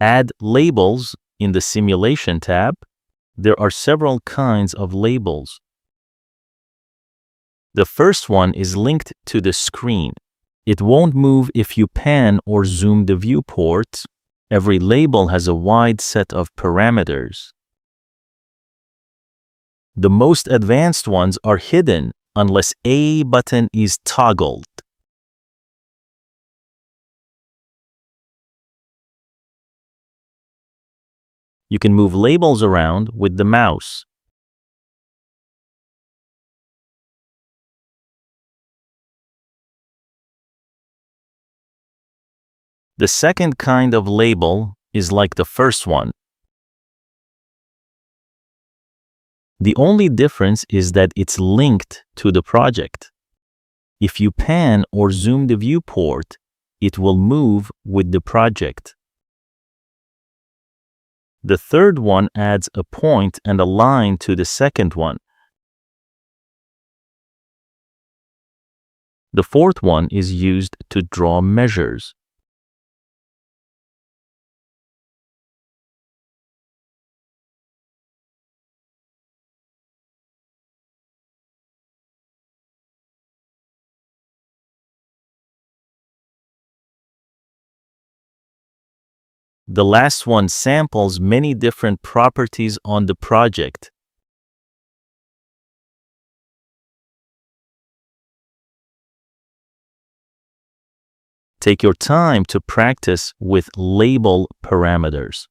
Add labels in the Simulation tab. There are several kinds of labels. The first one is linked to the screen. It won't move if you pan or zoom the viewport. Every label has a wide set of parameters. The most advanced ones are hidden unless A button is toggled. You can move labels around with the mouse. The second kind of label is like the first one. The only difference is that it's linked to the project. If you pan or zoom the viewport, it will move with the project. The third one adds a point and a line to the second one. The fourth one is used to draw measures. The last one samples many different properties on the project. Take your time to practice with label parameters.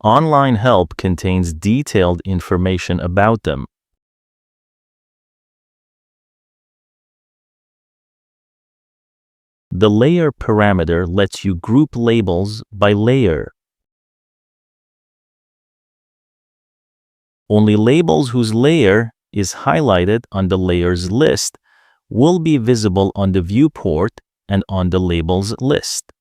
Online help contains detailed information about them. The layer parameter lets you group labels by layer. Only labels whose layer is highlighted on the layers list will be visible on the viewport and on the labels list.